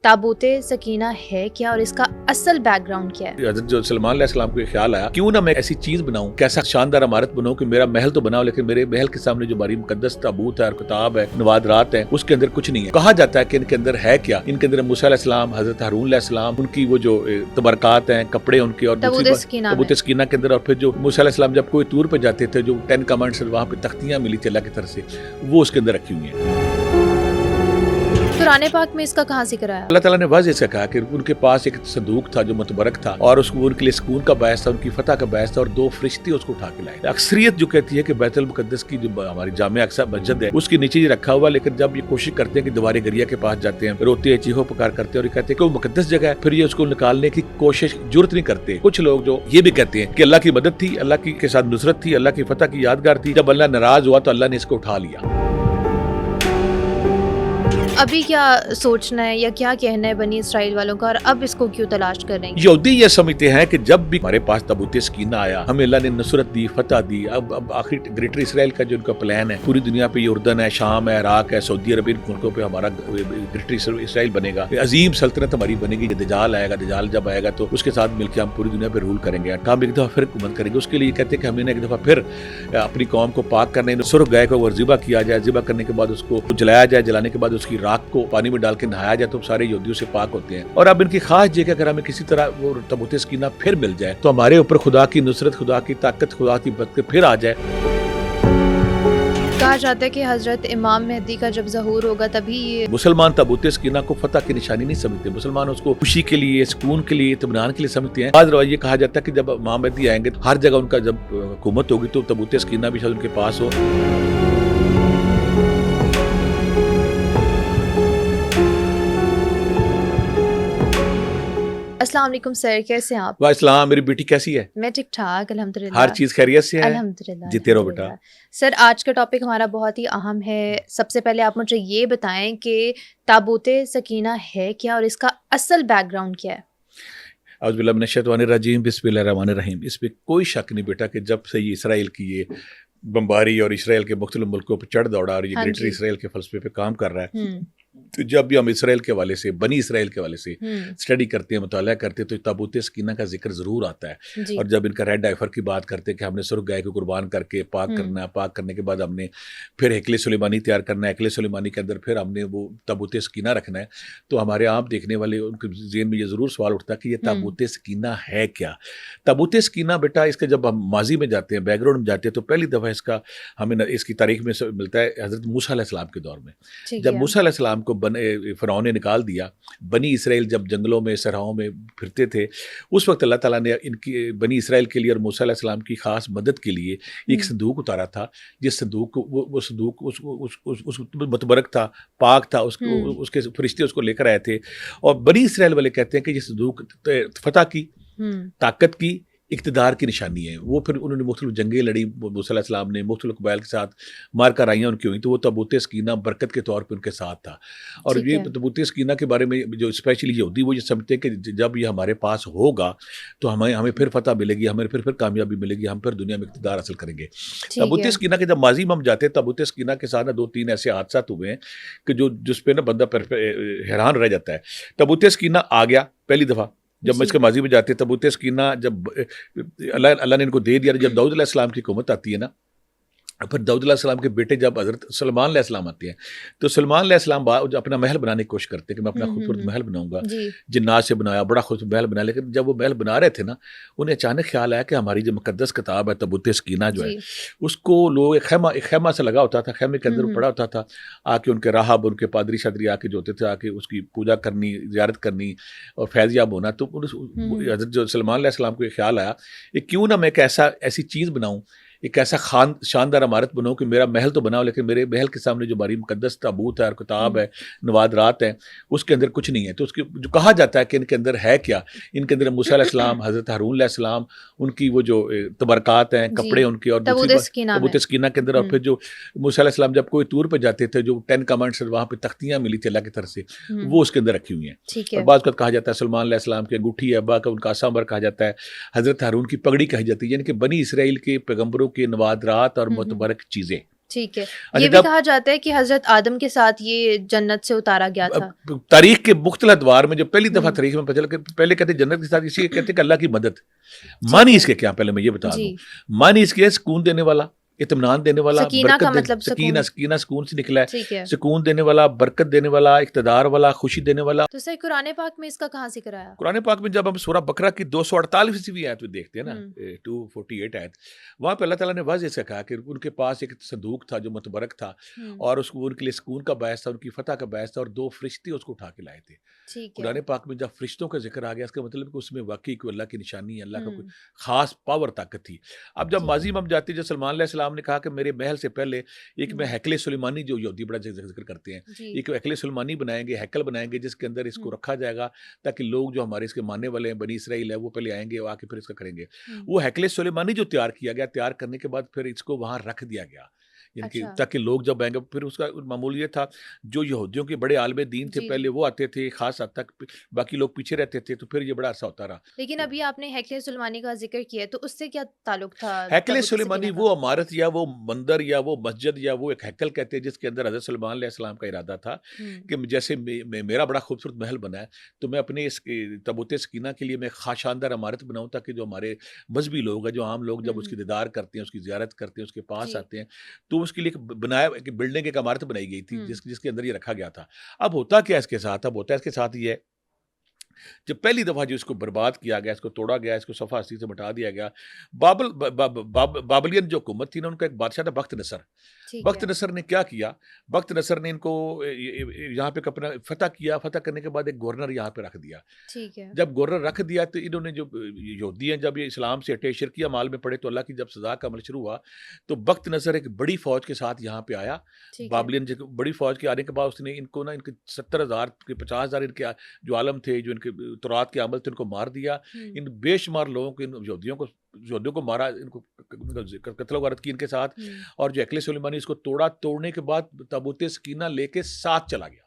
تابوت سکینہ ہے کیا اور اس کا اصل بیک گراؤنڈ کیا ہے؟ حضرت جو سلمان علیہ السلام کو یہ خیال آیا کیوں نہ میں ایسی چیز بناؤں، کیسا شاندار عمارت بناؤں کہ میرا محل تو بناؤ لیکن میرے محل کے سامنے جو ہماری مقدس تابوت ہے اور کتاب ہے، نوادرات ہیں، اس کے اندر کچھ نہیں ہے۔ کہا جاتا ہے کہ ان کے اندر ہے کیا، ان کے اندر موسیٰ علیہ السلام، حضرت ہارون علیہ السلام، ان کی وہ جو تبرکات ہیں، کپڑے ان کے، اور تابوت سکینہ کے اندر، اور پھر جو موسیٰ علیہ السلام جب کوئی ٹور پہ جاتے تھے، جو 10 کمانڈز وہاں پہ تختیاں ملی تھی اللہ کی طرف سے، وہ اس کے اندر رکھی ہوئی ہیں۔ قرآن پاک میں اس کا کہاں ذکر آیا؟ اللہ تعالیٰ نے واضح سے کہا کہ ان کے پاس ایک صندوق تھا جو متبرک تھا، اور اس کو ان کے لیے سکون کا باعث تھا، ان کی فتح کا باعث تھا، اور 2 فرشتے اس کو اٹھا کے لائے۔ اکثریت جو کہتی ہے کہ بیت المقدس کی جو ہماری جامع اقصی مسجد ہے اس کے نیچے ہی رکھا ہوا، لیکن جب یہ کوشش کرتے ہیں کہ دیوار گریہ کے پاس جاتے ہیں، روتے ہیں، چیخو پکار کرتے ہیں، اور یہ کہتے ہیں کہ وہ مقدس جگہ ہے، پھر یہ اس کو نکالنے کی کوشش جرت نہیں کرتے۔ کچھ لوگ جو یہ بھی کہتے ہیں کہ اللہ کی مدد تھی، اللہ کی کے ساتھ نصرت تھی، اللہ کی فتح کی یادگار تھی، جب اللہ ناراض ہوا تو اللہ نے اس کو اٹھا لیا۔ ابھی کیا سوچنا ہے یا کیا کہنا ہے بنی اسرائیل والوں کا، اور اب اس کو کیوں تلاش کر رہے ہیں؟ یہودی یہ سمجھتے ہیں کہ جب بھی ہمارے پاس تابوت سکینہ آیا، ہمیں اللہ نے نصرت دی، فتح دی، اب آخری گریٹر اسرائیل کا جو ان کا پلان ہے، پوری دنیا پہ اردن ہے، شام ہے، عراق ہے، سعودی عرب، ان ملکوں پہ ہمارا گریٹر اسرائیل بنے گا، عظیم سلطنت ہماری بنے گی۔ دجال آئے گا، دجال جب آئے گا تو اس کے ساتھ مل کے ہم پوری دنیا پہ رول کریں گے، ہم ایک دفعہ پھر حکومت کریں گے۔ اس کے لیے کہتے ہیں کہ ہمیں ایک دفعہ پھر اپنی قوم کو پاک کرنے، سرخ گائے کو ذبح کیا جائے، ذبح کرنے کے بعد اس کو جلایا جائے، جلانے کے بعد اس کی راکھ کو پانی میں ڈال کے نہایا جائے تو سارے یہودیوں سے پاک ہوتے ہیں۔ اور اب ان کی خواہش یہ کہ اگر ہمیں کسی طرح وہ تابوت سکینہ پھر مل جائے تو ہمارے اوپر خدا کی نصرت، خدا کی طاقت، خدا کی برکت پھر آ جائے۔ کہا جاتا ہے کہ حضرت امام مہدی کا جب ظہور ہوگا تبھی یہ مسلمان تابوت سکینہ کو فتح کی نشانی نہیں سمجھتے، مسلمان اس کو خوشی کے لیے، سکون کے لیے، اطمینان کے لیے سمجھتے ہیں۔ بعض روایت یہ کہا جاتا ہے کہ جب امام مہدی آئیں گے ہر جگہ ان کا جب حکومت ہوگی تو تابوت سکینہ بھی شاید ان کے پاس ہو۔ السلام علیکم سر، کیسے ہیں آپ؟ واہ اسلام، میری بیٹی کیسی ہے؟ میں ٹھیک ٹھاک الحمدللہ، ہر چیز خیریت سے ہے؟ الحمدللہ جیتے رہو بیٹا۔ سر آج کا ٹاپک ہمارا بہت ہی اہم ہے۔ سب سے پہلے آپ مجھے یہ بتائیں کہ تابوت سکینہ ہے کیا اور اس کا اصل بیک گراؤنڈ کیا ہے؟ اعوذ باللہ من الشیطان الرجیم، بسم اللہ الرحمن الرحیم۔ اس پہ کوئی شک نہیں بیٹا کہ جب سے یہ اسرائیل کی یہ بمباری اور اسرائیل کے مختلف ملکوں پہ چڑھ دوڑا اور یہ گریٹر اسرائیل کے فلسفے پہ کام کر رہا ہے، تو جب بھی ہم اسرائیل کے حوالے سے، بنی اسرائیل کے حوالے سے اسٹڈی کرتے ہیں، مطالعہ کرتے ہیں، تو تابوت سکینہ کا ذکر ضرور آتا ہے۔ اور جب ان کا ریڈ آئفر کی بات کرتے ہیں کہ ہم نے سرخ گائے کو قربان کر کے پاک کرنا ہے، پاک کرنے کے بعد ہم نے پھر ہیکل سلیمانی تیار کرنا ہے، ہیکل سلیمانی کے اندر پھر ہم نے وہ تابوت سکینہ رکھنا ہے، تو ہمارے عام دیکھنے والے ان کے ذہن میں یہ ضرور سوال اٹھتا ہے کہ یہ تابوت سکینہ ہے کیا؟ تابوت سکینہ بیٹا، اس کا جب ہم ماضی میں جاتے ہیں، بیک گراؤنڈ میں جاتے ہیں، تو پہلی دفعہ اس کا ہمیں اس کی تاریخ میں ملتا ہے حضرت موسیٰ علیہ السلام کے دور میں۔ جب موسیٰ علیہ السلام کو فرعون نے نکال دیا، بنی اسرائیل جب جنگلوں میں، صحراؤں میں پھرتے تھے، اس وقت اللہ تعالیٰ نے ان کی بنی اسرائیل کے لیے اور موسیٰ علیہ السلام کی خاص مدد کے لیے ایک صندوق اتارا تھا، جس صندوق وہ صندوق اس متبرک تھا، پاک تھا، اس کے فرشتے اس کو لے کر آئے تھے۔ اور بنی اسرائیل والے کہتے ہیں کہ یہ صندوق فتح کی، طاقت کی، اقتدار کی نشانی ہے۔ وہ پھر انہوں نے مختلف جنگیں لڑی، موسیٰ علیہ السلام نے مختلف قبائل کے ساتھ مار کرائیاں ان کی ہوئیں، تو وہ تابوت سکینہ برکت کے طور پہ ان کے ساتھ تھا۔ اور یہ تابوت سکینہ کے بارے میں جو اسپیشلی یہودی وہ یہ سمجھتے ہیں کہ جب یہ ہمارے پاس ہوگا تو ہمیں پھر فتح ملے گی، ہمیں پھر کامیابی ملے گی، ہم پھر دنیا میں اقتدار حاصل کریں گے۔ تابوت سکینہ کے جب ماضی میں ہم جاتے ہیں، تابوت سکینہ کے ساتھ 2-3 ایسے حادثات ہوئے ہیں کہ جس پہ نا بندہ حیران رہ جاتا ہے۔ تابوت سکینہ آ گیا پہلی دفعہ، جب میں اس کے ماضی میں جاتے ہیں، تابوت سکینہ جب اللہ نے ان کو دے دیا، جب داؤد علیہ السلام کی حکومت آتی ہے نا، پھر داؤد علیہ السلام کے بیٹے جب حضرت سلمان علیہ السلام آتے ہیں، تو سلمان علیہ السلام اپنا محل بنانے کی کوشش کرتے ہیں کہ میں اپنا خوبصورت محل بناؤں گا، جنات سے بنایا، بڑا خوبصورت محل بنایا۔ لیکن جب وہ محل بنا رہے تھے نا، انہیں اچانک خیال آیا کہ ہماری جو مقدس کتاب ہے تابوت سکینہ جو ہے، اس کو لوگ ایک خیمہ سے لگا ہوتا تھا، خیمے کے اندر پڑا ہوتا تھا، آ کے ان کے راہب، ان کے پادری شادری آ کے جو ہوتے تھے، آ کے اس کی پوجا کرنی، زیارت کرنی اور فیض یاب ہونا۔ تو حضرت جو سلمان علیہ السلام کو یہ خیال آیا کہ کیوں نہ میں ایسی چیز بناؤں، ایک ایسا شاندار عمارت بناؤں کہ میرا محل تو بناؤ لیکن میرے محل کے سامنے جو ہماری مقدس تابوت ہے اور کتاب ہے، نوادرات ہیں، اس کے اندر کچھ نہیں ہے۔ تو اس کی جو کہا جاتا ہے کہ ان کے اندر ہے کیا، ان کے اندر موسیٰ علیہ السلام، حضرت ہارون علیہ السلام، ان کی وہ جو تبرکات ہیں، کپڑے ان کے، اور تابوت سکینہ کے اندر، اور پھر جو موسیٰ علیہ السلام جب کوئی ٹور پہ جاتے تھے، جو 10 کمانڈز وہاں پہ تختیاں ملی تھی اللہ کی طرف سے، وہ اس کے اندر رکھی ہوئی ہیں۔ اور بعض کا کہا جاتا ہے سلمان علیہ السلام کی انگوٹھی ہے، بعض کا ان کا عصا کہا جاتا ہے، حضرت ہارون کی پگڑی کہی جاتی ہے، یعنی کہ بنی اسرائیل کے پیغمبروں کے نوادرات اور متبرک چیزیں ٹھیک ہے. اچھا یہ بھی جب کہا جاتا ہے کہ حضرت آدم کے ساتھ یہ جنت سے اتارا گیا تھا. تاریخ کے مختلف ادوار میں جب پہلی دفعہ ہوں. تاریخ میں پتہ چلا کہ پہلے کہتے ہیں جنت کے ساتھ اسی کہتے ہیں کہ اللہ کی مدد. ٹھیک معنی ہے. اس کے کیا پہلے میں یہ بتا دوں. جی. معنی اس کے ہے سکون دینے والا, اطمینان دینے والا, سکینہ کا برکت مطلب سکینہ, سکون. سکینہ سکون سے نکلا ہے, ٹھیک ہے. سکون دینے والا, برکت دینے والا, اقتدار والا, خوشی دینے والا. تو سر قرآن پاک میں اس کا کہاں ذکر آیا؟ قرآن پاک میں جب ہم سورہ بقرہ کی 248ویں آیت میں دیکھتے ہیں نا, ہوں. 248 آیت, وہاں پہ اللہ تعالیٰ نے واضح سے کہا کہ ان کے پاس ایک صندوق تھا جو متبرک تھا, ہوں. اور اس کو ان کے لیے سکون کا باعث تھا, ان کی فتح کا باعث تھا, اور 2 فرشتے اس کو اٹھا کے لائے تھے. ٹھیک ہے. قرآن پاک میں جب فرشتوں کا ذکر آ گیا اس کا مطلب کہ اس میں واقعی کوئی اللہ کی نشانی ہے, اللہ کا کوئی ہوں. خاص پاور طاقت تھی. اب جب ٹھیک ماضی ہے. میں ہم جاتے ہیں, جب سلمان علیہ السلام نے کہا کہ میرے محل سے پہلے ایک میں ہوں. ہیکل سلیمانی, جو یہودی بڑا ذکر کرتے ہیں, جی. ایک ہیکل سلیمانی بنائیں گے, ہیکل بنائیں گے جس کے اندر اس کو ہوں. رکھا جائے گا تاکہ لوگ جو ہمارے اس کے ماننے والے ہیں, بنی اسرائیل ہے, وہ پہلے آئیں گے, وہ آ کے پھر اس کا کریں گے. ہوں. وہ ہیکل سلیمانی جو تیار کیا گیا, تیار کرنے کے بعد پھر اس کو وہاں رکھ دیا گیا, یعنی کہ اچھا. تاکہ لوگ جب آئیں گے. پھر اس کا معمول یہ تھا, جو یہودیوں کے بڑے عالم دین تھے جی. پہلے جی. وہ آتے تھے خاص حد تک, باقی لوگ پیچھے رہتے تھے, تو پھر یہ بڑا عرصہ ہوتا رہا. لیکن ابھی آپ نے ہیکل سلیمانی کا ذکر کیا ہے, تو اس سے کیا تعلق تھا ہیکل تابوت سلیمانی سکینہ کا؟ وہ عمارت یا وہ مندر یا وہ مسجد یا وہ ایک ہیکل کہتے ہیں جس کے اندر حضرت سلیمان علیہ السلام کا ارادہ تھا ہوں. کہ جیسے میرا بڑا خوبصورت محل بنا ہے, تو میں اپنے اس تابوت سکینہ کے لیے میں خاص شاندار عمارت بناؤں تاکہ جو ہمارے مذہبی لوگ ہیں, جو عام لوگ جب اس کی دیدار کرتے ہیں, اس کی زیارت کرتے ہیں, اس کے پاس جی. آتے ہیں, تو اس کے لیے بنایا کہ بلڈنگ ایک عمارت بنائی گئی تھی ہوں. جس کے اندر یہ رکھا گیا تھا. اب ہوتا کیا اس کے ساتھ, اب ہوتا ہے اس کے ساتھ یہ ہے, جب پہلی دفعہ جو اس کو برباد کیا گیا, اس کو توڑا گیا, اس کو صفحہ ہستی سے مٹا دیا گیا, بابلین جو حکومت تھی نا, ان کا ایک بادشاہ تھا بخت نصر. ٹھیک بخت ہے. نصر نے کیا کیا, بخت نصر نے ان کو یہاں پہ اپنا فتح کیا, فتح کرنے کے بعد ایک گورنر یہاں پہ رکھ دیا. ٹھیک ہے. جب گورنر رکھ دیا تو انہوں نے جو یہودی ہیں جب یہ اسلام سے ہٹے, شرکیہ مال میں پڑے, تو اللہ کی جب سزا کا عمل شروع ہوا تو بخت نصر ایک بڑی فوج کے ساتھ یہاں پہ آیا. ٹھیک ہے. بابلین بڑی فوج کے آنے کے بعد اس نے ان کو نا, ان کے 70,000 کے 50,000 ان کے جو عالم تھے, جو ان کے تورات کے عمل تھے, ان کو مار دیا. ہوں. ان بے شمار لوگوں کو, ان یہودیوں کو مارا, ان کو قتل و غارت کی ان کے ساتھ. ہوں. اور جو ہیکل سلیمانی اس کو توڑا, توڑنے کے بعد تابوت سکینہ لے کے ساتھ چلا گیا.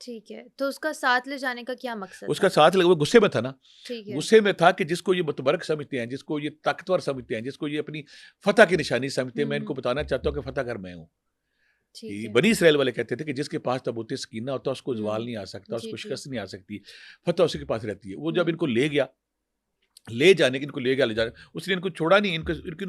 ٹھیک ہے. تو اس کا ساتھ لے جانے کا کیا مقصد اس تھا؟ کا ساتھ وہ غصے میں تھا نا, ٹھیک ہے. غصے میں تھا کہ جس کو یہ متبرک سمجھتے ہیں, جس کو یہ طاقتور سمجھتے ہیں, جس کو یہ اپنی فتح کی نشانی سمجھتے ہیں, میں ان کو بتانا چاہتا ہوں کہ فتح گر میں ہوں. ٹھیک ہے. بنی اسرائیل والے کہتے تھے کہ جس کے پاس تابوت سکینہ ہوتا اس کو زوال نہیں آ سکتا, اس جی. کو جی. شکست نہیں آ سکتی, فتح اسی کے پاس رہتی ہے. وہ جب ان کو لے گیا, لے جانے کے ان کو لے گیا, اس نے ان کو چھوڑا نہیں. ان کے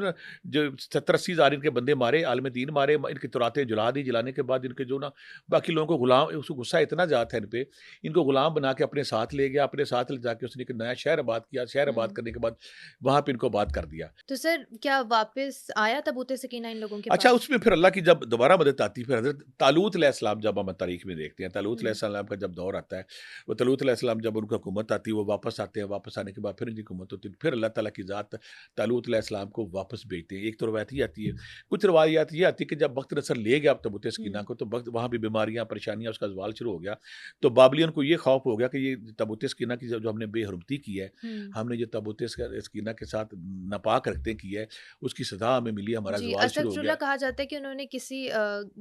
جو 70-80 ہزار ان کے بندے مارے, عالم دین مارے, ان کی توراتیں جلا دی. جلانے کے بعد ان کے جو نا باقی لوگوں کو غلام, اس کو غصہ اتنا زیادہ تھا ان پہ, ان کو غلام بنا کے اپنے ساتھ لے گیا. اپنے ساتھ لے جا کے اس نے ایک نیا شہر آباد کیا. شہر آباد کرنے کے بعد وہاں پہ ان کو آباد کر دیا. تو سر کیا واپس آیا تابوت سکینہ ان لوگوں کے اچھا, پاس؟ اس میں پھر اللہ کی جب دوبارہ مدد آتی ہے, پھر حضرت طالوت علیہ السلام, جب ہم تاریخ میں دیکھتے ہیں طالوت علیہ السلام کا جب دور آتا ہے, وہ طالوت علیہ السلام جب ان کی حکومت آتی ہے, وہ واپس آتے ہیں. واپس آنے کے بعد پھر ان کی حکومت ہوتی ہے. پھر اللہ تعالیٰ کی ذات طالوت علیہ السلام کو واپس بھیجتے ہیں. ایک تو روایت یہ آتی ہے, کچھ روایات یہ آتی ہے کہ جب بخت نصر لے گیا تابوت سکینہ کو, تو وہاں بھی بیماریاں, پریشانیاں, اس کا زوال شروع ہو گیا. تو بابلیوں کو یہ خوف ہو گیا کہ یہ تابوت سکینہ کی جو ہم نے بے حرمتی کی ہے, ہم نے جو تابوت سکینہ کے ساتھ ناپاک رکھتے کی ہے, اس کی سزا ہمیں ملی, ہمارا جی. زوال شروع ہو گیا. کہا جاتا ہے کہ انہوں نے کسی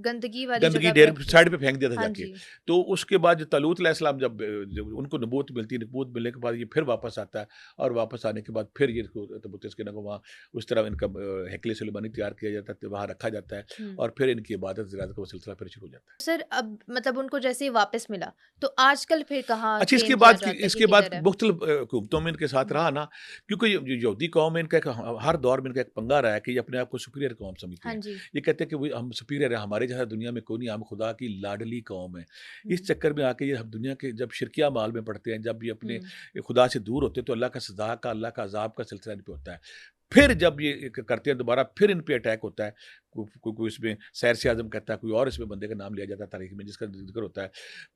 گندگی والی گندگی جگہ ڈیر پہ سائڈ پہ پھینک دیا تھا ہاں جا کے. جی. تو اس کے بعد جو طالوت علیہ السلام جب ان کو نبوت ملتی ہے, نبوت ملنے کے بعد یہ پھر واپس آتا ہے, اور واپس آنے کے بعد پھر یہ تابوت سکینہ کو وہاں اس طرح ان کا ہیکل سلیمانی تیار کیا جاتا ہے, وہاں رکھا جاتا ہے, اور پھر ان کی عبادت زیارت کا سلسلہ پھر شروع ہو جاتا ہے. سر اب مطلب ان کو جیسے ہی واپس ملا, تو آج کل پھر کہاں اچھا, اس کے بعد مختلف حکومتوں میں ان کے ساتھ رہا نا, کیونکہ یہودی قوم میں ان کا ہر دور میں ان کا ایک پنگا رہا ہے کہ یہ اپنے آپ کو سپیریئر قوم سمجھتے ہیں. یہ کہتے ہیں کہ ہم سپیریئر ہیں, ہمارے جیسا دنیا میں کوئی نہیں, ہم خدا کی لاڈلی قوم ہے. اس چکر میں آ کے یہ دنیا کے جب شرکیہ مال میں پڑتے ہیں, جب یہ اپنے خدا سے دور ہوتے ہیں, تو اللہ کا سزا کا, اللہ کا عذاب کا سلسلہ ان پہ ہوتا ہے. پھر جب یہ کرتے ہیں دوبارہ, پھر ان پہ اٹیک ہوتا ہے. کوئی اس میں سیر سے اعظم کہتا ہے, کوئی اور اس میں بندے کا نام لیا جاتا ہے تاریخ میں, جس کا ذکر ہوتا ہے.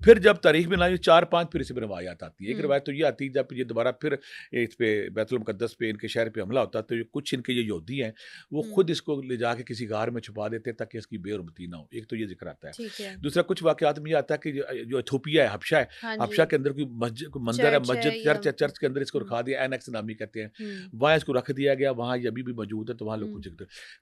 پھر جب تاریخ میں 4-5 پھر اس میں روایات آتی ہے. ایک روایت تو یہ آتی ہے جب یہ دوبارہ پھر اس پہ بیت المقدس پہ, ان کے شہر پہ حملہ ہوتا ہے, تو کچھ ان کے یہ یہودی ہیں, وہ خود اس کو لے جا کے کسی غار میں چھپا دیتے تاکہ اس کی بے حرمتی نہ ہو. ایک تو یہ ذکر آتا ہے. دوسرا کچھ واقعات میں یہ آتا ہے کہ جو ایتھوپیا ہے, حبشہ ہے, حبشہ کے اندر کوئی مندر ہے, مسجد, چرچ کے اندر اس کو رکھا دیا, اینکس نامی کہتے ہیں, وہاں اس کو رکھ دیا گیا. وہاں یہ ابھی بھی موجود ہے, تو وہاں لوگ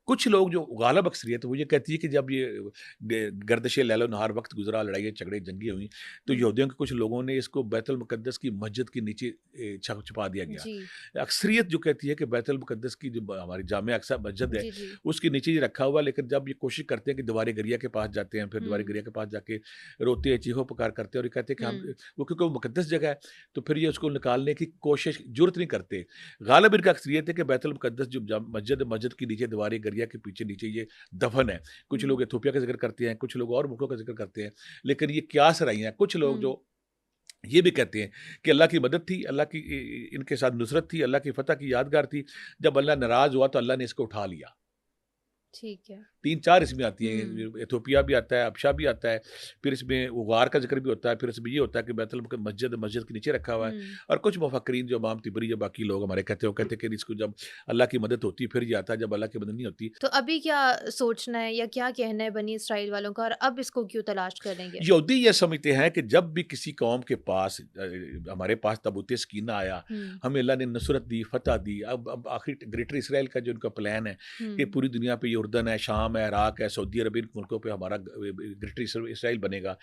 کچھ لوگ جو غالب اب اکثریت وہ یہ کہتی ہے کہ جب یہ گردش لیل و نہار وقت گزرا، لڑائیاں جھگڑے جنگیں ہوئیں، تو یہودیوں کے کچھ لوگوں نے اس کو بیت المقدس کی مسجد کے نیچے چھپا دیا گیا۔ اکثریت جو کہتی ہے کہ بیت المقدس کی جو ہماری جامع اقصی مسجد ہے اس کے نیچے یہ رکھا ہوا، لیکن جب یہ کوشش کرتے ہیں کہ دیوار گریا کے پاس جاتے ہیں، پھر دیوار گریا کے پاس جا کے روتے ہیں، چیخو پکار کرتے ہیں، اور یہ کہتے ہیں کہ ہم وہ کیونکہ وہ مقدس جگہ ہے تو پھر یہ اس کو نکالنے کی کوشش جرت نہیں کرتے۔ غالب ان کا اکثریت ہے کہ بیت المقدس جو مسجد کے نیچے دیوار گریا کے پیچھے نیچے یہ دفن ہے۔ کچھ لوگ ایتھوپیا کا ذکر کرتے ہیں، کچھ لوگ اور ملکوں کا ذکر کرتے ہیں، لیکن یہ قیاس رائے ہیں۔ کچھ لوگ جو یہ بھی کہتے ہیں کہ اللہ کی مدد تھی، اللہ کی ان کے ساتھ نصرت تھی، اللہ کی فتح کی یادگار تھی، جب اللہ ناراض ہوا تو اللہ نے اس کو اٹھا لیا۔ ٹھیک ہے، 3-4 اس میں آتی ہیں، ایتھوپیا بھی آتا ہے، ابشا بھی آتا ہے، پھر اس میں غار کا ذکر بھی ہوتا ہے، پھر اس میں یہ ہوتا ہے کہ بیت المقدس مسجد کے نیچے رکھا ہوا ہے۔ اور کچھ مفکرین جو امام طبری یا باقی لوگ ہمارے کہتے ہیں، وہ کہتے ہیں کہ اس کو جب اللہ کی مدد ہوتی ہے پھر یہ آتا ہے، جب اللہ کی مدد نہیں ہوتی۔ تو ابھی کیا سوچنا ہے یا کیا کہنا ہے بنی اسرائیل والوں کا، اور اب اس کو کیوں تلاش کریں گے؟ یہودی یہ سمجھتے ہیں کہ جب بھی کسی قوم کے پاس ہمارے پاس تابوت سکینہ آیا، ہمیں اللہ نے نصرت دی، فتح دی، اب آخری گریٹر اسرائیل کا جو ان کا پلان ہے کہ پوری دنیا پہ یہ اردن ہے، شام ہے، عراق ہے، سعودی عرب، ان ملکوں پہ ہمارا گریٹر اسرائیل بنے گا،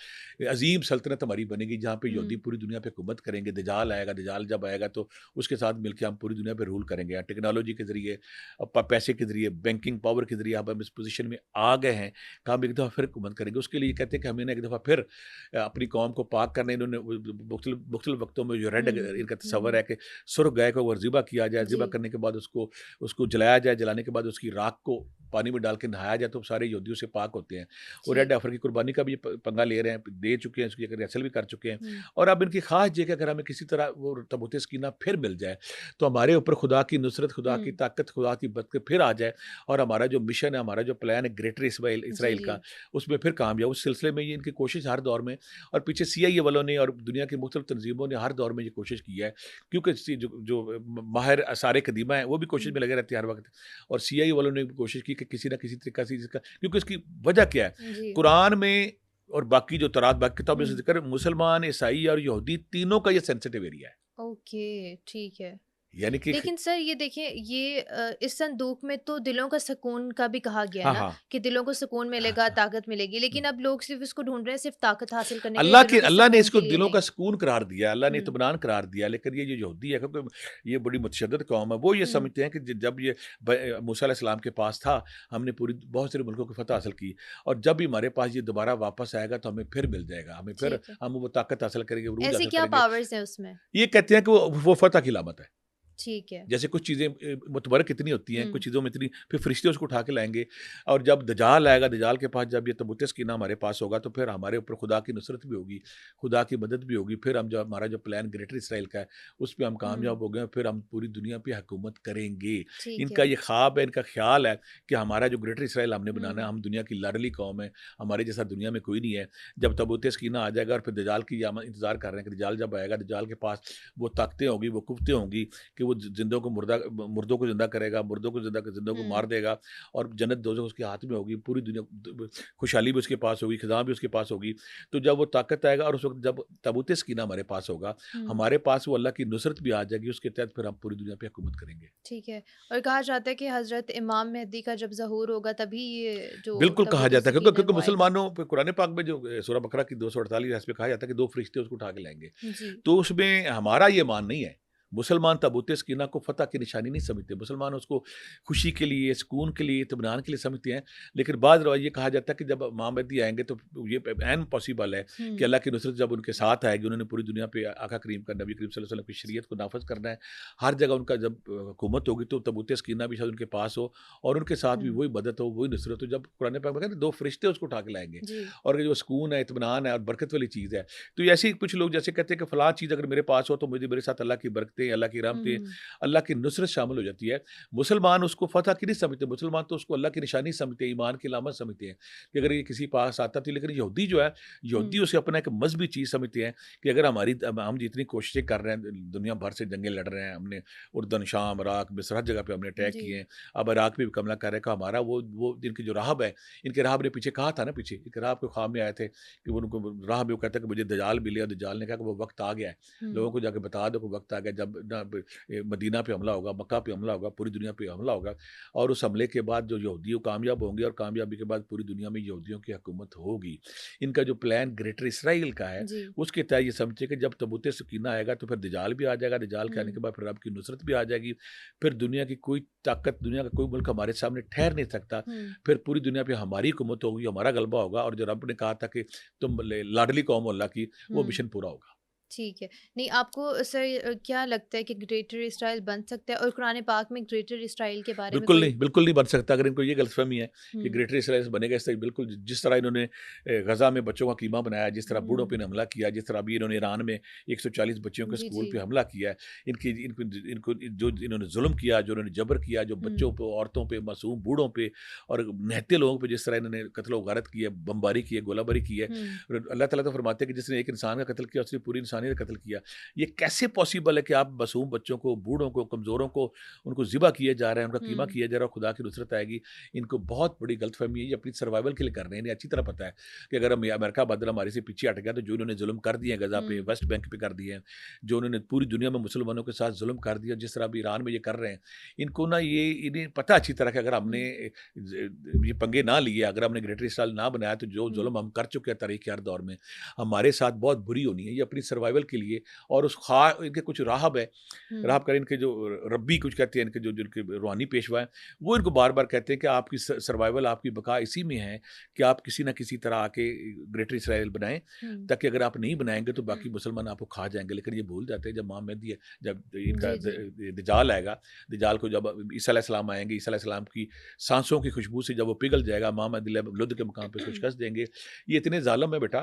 عظیم سلطنت ہماری بنے گی جہاں پہ یہودی پوری دنیا پہ حکومت کریں گے۔ دجال آئے گا، دجال جب آئے گا تو اس کے ساتھ مل کے ہم پوری دنیا پہ رول کریں گے، ٹیکنالوجی کے ذریعے، پیسے کے ذریعے، بینکنگ پاور کے ذریعے اب ہم اس پوزیشن میں آ گئے ہیں کہ ہم ایک دفعہ پھر حکومت کریں گے۔ اس کے لیے کہتے ہیں کہ ہمیں ایک دفعہ پھر اپنی قوم کو پاک کرنا۔ انہوں نے مختلف وقتوں میں جو ریڈ ان کا تصور ہے کہ سرخ گائے کو ذبح کیا جائے، ذبح کرنے کے بعد اس کو جلایا جائے، جلانے کے بعد اس کی راکھ کو پانی میں ڈال کے نہایا جائے تو سارے یہودیوں سے پاک ہوتے ہیں۔ وہ ریڈ آفر کی قربانی کا بھی پنگا لے رہے ہیں، دے چکے ہیں، اس کی اثل بھی کر چکے ہیں۔ اور اب ان کی خواہش یہ کہ اگر ہمیں کسی طرح وہ تابوت سکینہ پھر مل جائے تو ہمارے اوپر خدا کی نصرت، خدا کی طاقت، خدا کی برکت پھر آ جائے، اور ہمارا جو مشن ہے، ہمارا جو پلان ہے گریٹر اسرائیل کا، اس میں پھر کامیاب۔ اس سلسلے میں یہ ان کی کوشش ہر دور میں، اور پیچھے CIA والوں نے اور دنیا کی مختلف تنظیموں نے ہر دور میں یہ کوشش کی ہے، کیونکہ جو ماہر آثار قدیمہ ہیں وہ بھی کوشش میں لگے رہتے ہیں ہر وقت، اور CIA والوں نے بھی کوشش کی کہ کسی نہ کسی طریقہ سے کیونکہ اس کی وجہ کیا ہے؟ قرآن میں اور باقی جو تورات باقی کتابوں سے ذکر، مسلمان، عیسائی اور یہودی تینوں کا یہ سینسٹیو ایریا ہے۔ اوکے، ٹھیک ہے۔ یعنی کہ لیکن سر یہ دیکھیں، یہ اس صندوق میں تو دلوں کا سکون کا بھی کہا گیا نا کہ دلوں کو سکون ملے گا، طاقت ملے گی، لیکن اب لوگ صرف اس کو ڈھونڈ رہے ہیں صرف طاقت حاصل کرنے کے لیے۔ اللہ نے اس کو دلوں کا سکون قرار دیا، اللہ نے اطمینان قرار دیا، لیکن یہ جو یہودی ہے کیونکہ یہ بڑی متشدد قوم ہے، وہ یہ سمجھتے ہیں کہ جب یہ موسیٰ علیہ السلام کے پاس تھا، ہم نے پوری بہت سارے ملکوں کی فتح حاصل کی، اور جب بھی ہمارے پاس یہ دوبارہ واپس آئے گا تو ہمیں پھر مل جائے گا، ہمیں پھر ہم وہ طاقت حاصل کریں گے، عروج حاصل کریں گے۔ ایسے کیا پاورز ہیں اس میں؟ یہ کہتے ہیں کہ وہ فتح کی علامت ہے۔ ٹھیک ہے، جیسے کچھ چیزیں متبرک اتنی ہوتی ہیں، کچھ چیزوں میں اتنی، پھر فرشتے اس کو اٹھا کے لائیں گے، اور جب دجال آئے گا، دجال کے پاس جب یہ تابوت سکینہ ہمارے پاس ہوگا تو پھر ہمارے اوپر خدا کی نصرت بھی ہوگی، خدا کی مدد بھی ہوگی، پھر ہم جو ہمارا جو پلان گریٹر اسرائیل کا ہے اس پہ ہم کامیاب ہو گئے، پھر ہم پوری دنیا پہ حکومت کریں گے۔ ان کا یہ خواب ہے، ان کا خیال ہے کہ ہمارا جو گریٹر اسرائیل ہم نے بنانا ہے، ہم دنیا کی لاڈلی قوم ہے، ہمارے جیسا دنیا میں کوئی نہیں ہے۔ جب تابوت سکینہ آ جائے گا، اور پھر دجال کی انتظار کر رہے ہیں کہ دجال جب آئے گا، دجال کے پاس وہ طاقتیں ہوگی، وہ قوتیں ہوں گی کہ وہ زندوں کو مردوں کو زندہ کرے گا، مردوں کو زندوں کو مار دے گا، اور جنت دوزخ اس کے ہاتھ میں ہوگی، پوری دنیا خوشحالی بھی اس کے پاس ہوگی، خزاں بھی اس کے پاس ہوگی۔ تو جب وہ طاقت آئے گا، اور اس وقت جب تابوت سکینہ ہمارے پاس ہوگا، ہمارے پاس وہ اللہ کی نصرت بھی آ جائے گی، اس کے تحت پھر ہم پوری دنیا پہ حکومت کریں گے۔ ٹھیک ہے، اور کہا جاتا ہے کہ حضرت امام مہدی کا جب ظہور ہوگا تبھی یہ جو بالکل کہا جاتا ہے، کیونکہ مسلمانوں پہ قرآن پاک میں جو سورہ بقرہ کی 248 اس پہ کہا جاتا ہے کہ 2 فرشتے اس کو اٹھا کے لائیں گے، تو اس میں ہمارا یہ مان نہیں ہے۔ مسلمان تابوت سکینہ کو فتح کی نشانی نہیں سمجھتے، مسلمان اس کو خوشی کے لیے، سکون کے لیے، اطمینان کے لیے سمجھتے ہیں، لیکن بعض روایت یہ کہا جاتا ہے کہ جب امام مہدی آئیں گے تو یہ عین پاسبل ہے کہ اللہ کی نصرت جب ان کے ساتھ آئے گی، انہوں نے پوری دنیا پہ آقا کریم کا، نبی کریم صلی اللہ علیہ وسلم کی شریعت کو نافذ کرنا ہے، ہر جگہ ان کا جب حکومت ہوگی تو تابوت سکینہ بھی شاید ان کے پاس ہو، اور ان کے ساتھ بھی وہی مدد ہو، وہی نصرت ہو۔ جب قرآن پاک میں کہتے ہیں 2 فرشتے اس کو اٹھا کے لائیں گے، اور جو سکون ہے، اطمینان ہے اور برکت والی چیز ہے۔ تو ایسے کچھ لوگ جیسے کہتے ہیں کہ فلاں چیز اگر میرے پاس ہو تو میرے ساتھ اللہ کی برکتیں، اللہ کی رحمتیں، اللہ کی نصرت شامل ہو جاتی ہے۔ مسلمان اس کو فتح کی نہیں سمجھتے، مسلمان تو اس کو اللہ کی نشانی سمجھتے ہیں، ایمان کی علامت سمجھتے ہیں کہ اگر یہ کسی پاس آتا تھی۔ لیکن یہودی جو ہے، یہودی اسے اپنا ایک مذہبی چیز سمجھتے ہیں کہ اگر ہم جتنی کوششیں کر رہے ہیں، دنیا بھر سے جنگیں لڑ رہے ہیں، ہم نے اردن، شام، عراق، مصر، ہر جگہ پہ ہم نے اٹیک کیے ہیں، اب عراق میں بھی حملہ کر رہے کہ ہمارا وہ جن کی جو راہب ہے، ان کے راہب نے پیچھے کہا تھا نا، پیچھے ایک راہب کے خواب میں آئے تھے کہ ان کو راہب وہ کہتا ہے کہ مجھے دجال ملے، اور دجال نے کہا کہ وہ وقت آ گیا ہے، لوگوں کو جا کے بتا دو کہ وقت آ گیا، جب مدینہ پہ حملہ ہوگا، مکہ پہ حملہ ہوگا، پوری دنیا پہ حملہ ہوگا، اور اس حملے کے بعد جو یہودی کامیاب ہوں گے اور کامیابی کے بعد پوری دنیا میں یہودیوں کی حکومت ہوگی. ان کا جو پلان گریٹر اسرائیل کا ہے اس کے تحت یہ سمجھے کہ جب تابوت سکینہ آئے گا تو پھر دجال بھی آ جائے گا، دجال کے آنے کے بعد پھر رب کی نصرت بھی آ جائے گی، پھر دنیا کی کوئی طاقت، دنیا کا کوئی ملک ہمارے سامنے ٹھہر نہیں سکتا، پھر پوری دنیا پہ ہماری حکومت ہوگی، ہمارا غلبہ ہوگا، اور جو رب نے کہا تھا کہ تم لاڈلی قوم اللہ کی، وہ مشن پورا ہوگا. ٹھیک ہے. نہیں آپ کو سر کیا لگتا ہے کہ گریٹر اسرائیل بن سکتا ہے؟ اور قرآن پاک میں گریٹر اسرائیل کے بارے میں بالکل نہیں بن سکتا. اگر ان کو یہ غلط فہمی ہے کہ گریٹر اسرائیل بنے گا، اس طرح بالکل جس طرح انہوں نے غزہ میں بچوں کا قیمہ بنایا، جس طرح بوڑھوں پہ حملہ کیا، جس طرح ابھی انہوں نے ایران میں 140 بچوں کے اسکول پہ حملہ کیا ہے، ان کو جو انہوں نے ظلم کیا، جو انہوں نے جبر کیا، جو بچوں پہ، عورتوں پہ، معصوم بوڑھوں پہ اور نہتے لوگوں پہ جس طرح انہوں نے قتل و غارت کی ہے، بمباری کی ہے، گولہ باری کی ہے. اللہ تعالیٰ تو فرماتے ہیں کہ جس نے ایک انسان کا قتل کیا اس نے پوری انسانیت کا قتل کیا. یہ کیسے پاسبل ہے کہ آپ معصوم بچوں کو، بوڑھوں کو، کمزوروں کو ان کو ذبح کیے جا رہے ہیں، ان کا قیمہ کیا جا رہا ہے، خدا کی نصرت آئے گی؟ ان کو بہت بڑی غلط فہمی ہے. یہ اپنی سروائیول کے لیے کر رہے ہیں. انہیں اچھی طرح پتہ ہے کہ اگر امریکہ بدل ہمارے سے پیچھے ہٹ گیا تو جو انہوں نے ظلم کر دیے ہیں غزہ پہ، ویسٹ بینک پہ کر دیے ہیں، جو انہوں نے پوری دنیا میں مسلمانوں کے ساتھ ظلم کر دیا، جس طرح ابھی ایران میں یہ کر رہے ہیں، ان کو نا یہ انہیں پتہ اچھی طرح کہ اگر ہم نے یہ پنگے نہ لیے، اگر ہم نے گریٹر اسرائیل نہ بنایا تو جو ظلم ہم کر چکے ہیں تاریخ ہر دور میں ہمارے ساتھ بہت بری ہونی ہے. یہ اپنی سروائیول کے لیے، اور اس ان کے کچھ راہب ہے، راہب کریں ان کے جو ربی کچھ کہتے ہیں، ان کے جو جن کے روحانی پیشوا ہیں، وہ ان کو بار بار کہتے ہیں کہ آپ کی سروائیول، آپ کی بقا اسی میں ہے کہ آپ کسی نہ کسی طرح آ کے گریٹر اسرائیل بنائیں، تاکہ اگر آپ نہیں بنائیں گے تو باقی مسلمان آپ کو کھا جائیں گے. لیکن یہ بھول جاتے ہیں جب ماں مہدی ہے، جب ان کا دجال آئے گا، دجال کو جب عیسیٰ علیہ السلام آئیں گے، عیسیٰ علیہ السلام کی سانسوں کی خوشبو سے جب وہ پگھل جائے گا، ماں مہدی لد کے مقام پہ اس کو شکست دیں گے. یہ اتنے ظالم ہے بیٹا،